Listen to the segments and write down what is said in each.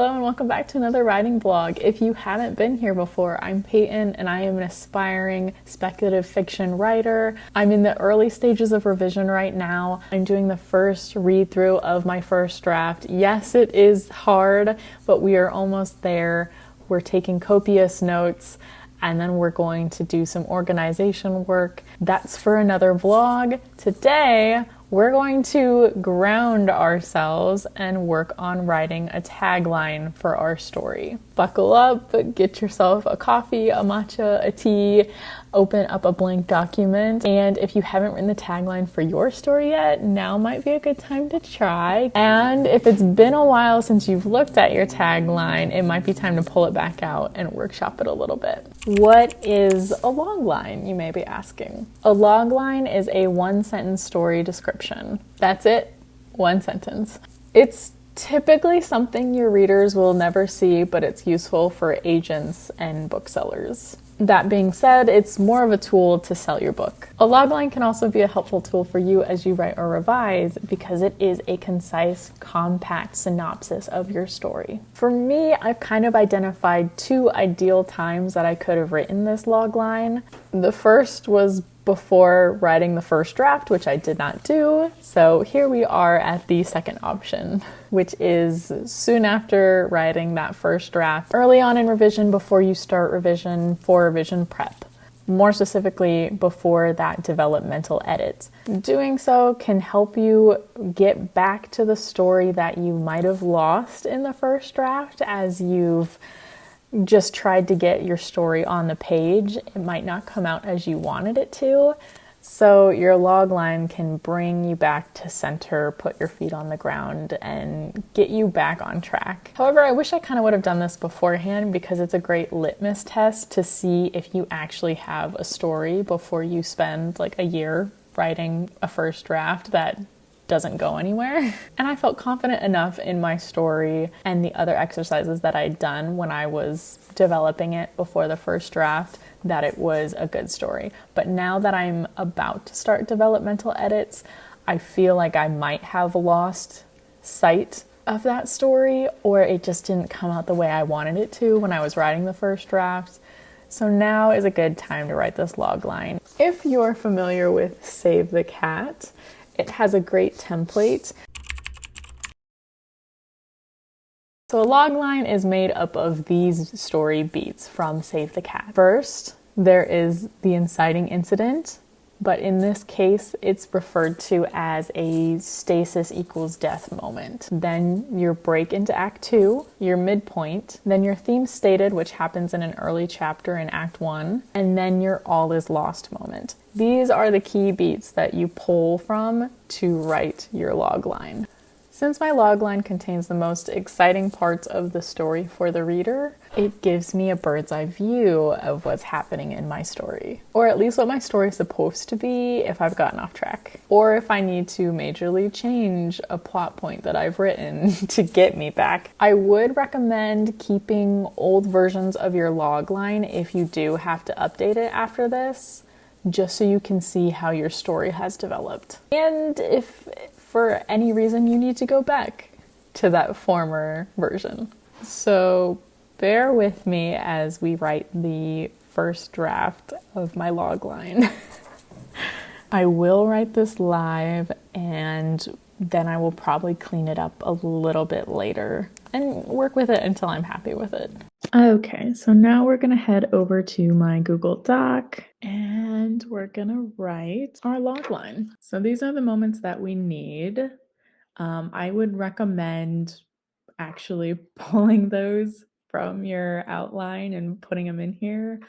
Hello and welcome back to another writing blog. If you haven't been here before, I'm Peyton and I am an aspiring speculative fiction writer. I'm in the early stages of revision right now. I'm doing the first read through of my first draft. Yes, it is hard, but we are almost there. We're taking copious notes and then we're going to do some organization work. That's for another vlog. Today, we're going to ground ourselves and work on writing a tagline for our story. Buckle up, get yourself a coffee, a matcha, a tea, open up a blank document, and if you haven't written the tagline for your story yet, now might be a good time to try. And if it's been a while since you've looked at your tagline, it might be time to pull it back out and workshop it a little bit. What is a logline, you may be asking? A logline is a one-sentence story description. That's it, one sentence. It's typically something your readers will never see, but it's useful for agents and booksellers. That being said, it's more of a tool to sell your book. A logline can also be a helpful tool for you as you write or revise because it is a concise, compact synopsis of your story. For me, I've kind of identified two ideal times that I could have written this logline. The first was before writing the first draft, which I did not do. So here we are at the second option, which is soon after writing that first draft, early on in revision before you start revision for revision prep. More specifically, before that developmental edit. Doing so can help you get back to the story that you might have lost in the first draft as you've just tried to get your story on the page. It might not come out as you wanted it to. So your logline can bring you back to center, put your feet on the ground, and get you back on track. However, I wish I kind of would have done this beforehand because it's a great litmus test to see if you actually have a story before you spend like a year writing a first draft that doesn't go anywhere. And I felt confident enough in my story and the other exercises that I'd done when I was developing it before the first draft that it was a good story. But now that I'm about to start developmental edits, I feel like I might have lost sight of that story, or it just didn't come out the way I wanted it to when I was writing the first draft. So now is a good time to write this logline. If you're familiar with Save the Cat, it has a great template. So a logline is made up of these story beats from Save the Cat. First, there is the inciting incident, but in this case, it's referred to as a stasis equals death moment. Then your break into Act 2, your midpoint, then your theme stated, which happens in an early chapter in Act 1, and then your all is lost moment. These are the key beats that you pull from to write your logline. Since my logline contains the most exciting parts of the story for the reader, it gives me a bird's eye view of what's happening in my story. Or at least what my story is supposed to be if I've gotten off track. Or if I need to majorly change a plot point that I've written to get me back. I would recommend keeping old versions of your logline if you do have to update it after this, just so you can see how your story has developed. And if for any reason you need to go back to that former version. So bear with me as we write the first draft of my logline. I will write this live and then I will probably clean it up a little bit later and work with it until I'm happy with it. Okay, so now we're gonna head over to my Google Doc and we're gonna write our logline. So these are the moments that we need. I would recommend actually pulling those from your outline and putting them in here.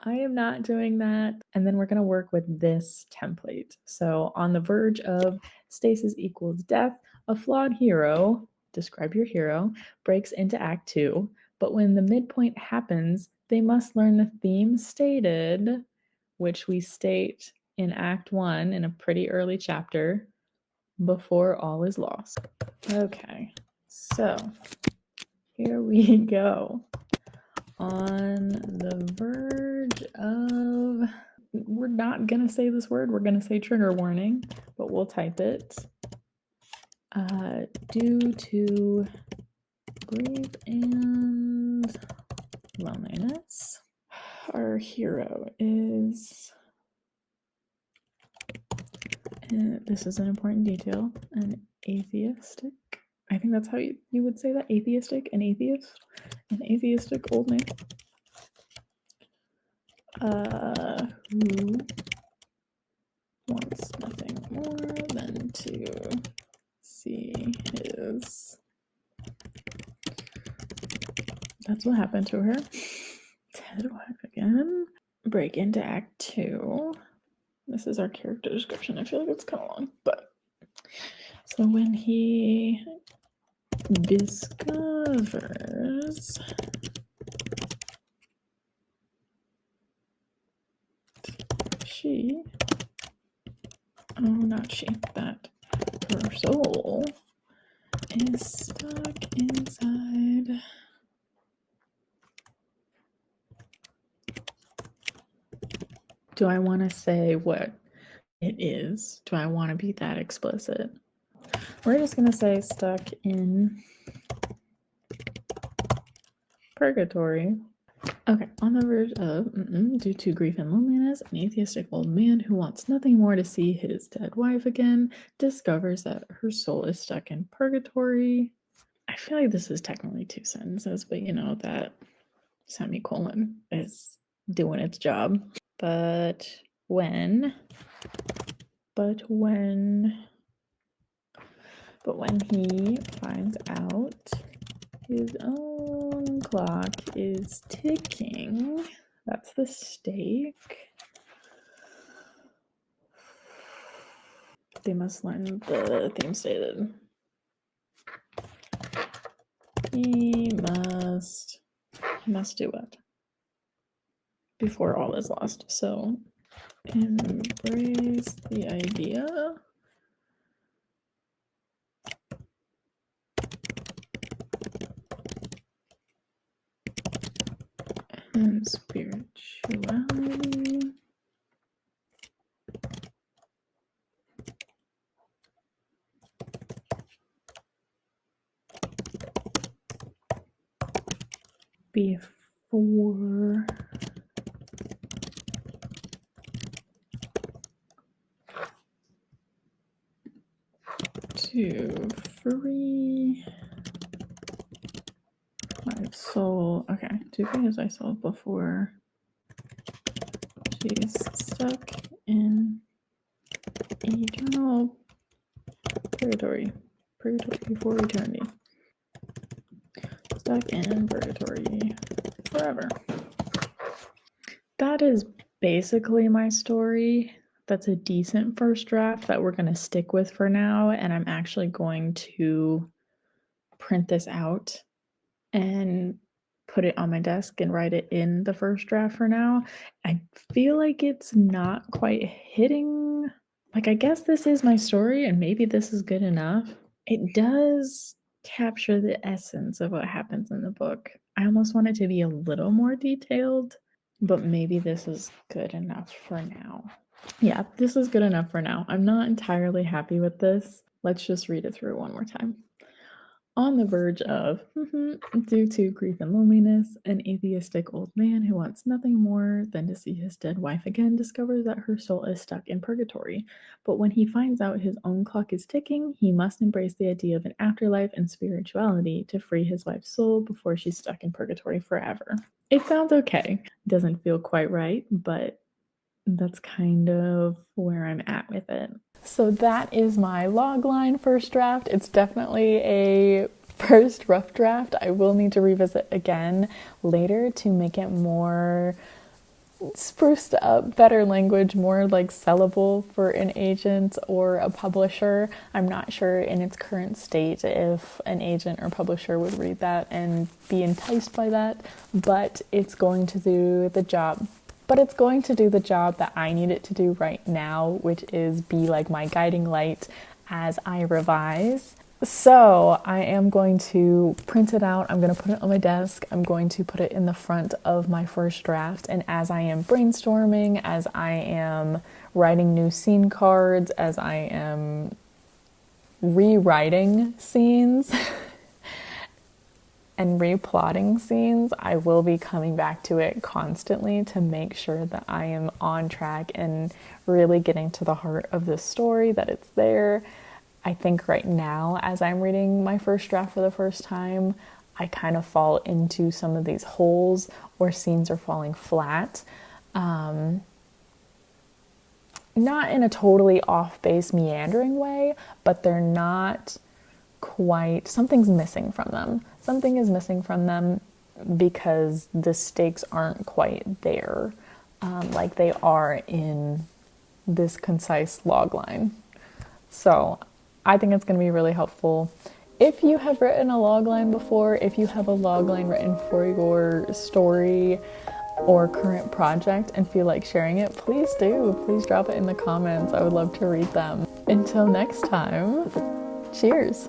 I am not doing that. And then we're gonna work with this template. So on the verge of stasis equals death, a flawed hero, describe your hero, breaks into Act 2. But when the midpoint happens, they must learn the theme stated, which we state in Act 1 in a pretty early chapter, before all is lost. Okay, so here we go. On the verge of, we're not gonna say this word, we're gonna say trigger warning, but we'll type it. Due to grief and loneliness. Our hero is, and this is an important detail, an atheistic. I think that's how you would say that, atheistic, an atheist, an atheistic old man. Who wants nothing more than to see his. That's what happened to her. Dead wife again. Break into Act 2. This is our character description. I feel like it's kind of long, but so when he discovers that her soul is stuck inside do I want to say what it is? Do I want to be that explicit? We're just going to say stuck in purgatory. Okay, on the verge of, due to grief and loneliness, an atheistic old man who wants nothing more to see his dead wife again discovers that her soul is stuck in purgatory. I feel like this is technically 2 sentences, but you know that semicolon is doing its job. But when he finds out his own clock is ticking, that's the stake. They must learn the theme stated. He must do it before all is lost. So embrace the idea and spirituality before to free my soul. Okay, to free my soul before she's stuck in eternal purgatory for eternity. Stuck in purgatory forever. That is basically my story. That's a decent first draft that we're going to stick with for now, and I'm actually going to print this out and put it on my desk and write it in the first draft for now. I feel like it's not quite hitting, like I guess this is my story and maybe this is good enough. It does capture the essence of what happens in the book. I almost want it to be a little more detailed, but maybe this is good enough for now. Yeah, this is good enough for now. I'm not entirely happy with this. Let's just read it through one more time. On the verge of, due to grief and loneliness, an atheistic old man who wants nothing more than to see his dead wife again discovers that her soul is stuck in purgatory. But when he finds out his own clock is ticking, he must embrace the idea of an afterlife and spirituality to free his wife's soul before she's stuck in purgatory forever. It sounds okay. Doesn't feel quite right, but that's kind of where I'm at with it. So that is my logline first draft. It's definitely a first rough draft. I will need to revisit again later to make it more spruced up, better language, more like sellable for an agent or a publisher. I'm not sure in its current state if an agent or publisher would read that and be enticed by that, but it's going to do the job. But it's going to do the job that I need it to do right now, which is be like my guiding light as I revise. So I am going to print it out. I'm going to put it on my desk. I'm going to put it in the front of my first draft. And as I am brainstorming, as I am writing new scene cards, as I am rewriting scenes, and replotting scenes, I will be coming back to it constantly to make sure that I am on track and really getting to the heart of the story, that it's there. I think right now, as I'm reading my first draft for the first time, I kind of fall into some of these holes or scenes are falling flat. Not in a totally off-base meandering way, but they're not quite, something's missing from them. Something is missing from them because the stakes aren't quite there like they are in this concise logline. So I think it's going to be really helpful. If you have written a logline before, if you have a logline written for your story or current project and feel like sharing it, please do. Please drop it in the comments. I would love to read them. Until next time, cheers.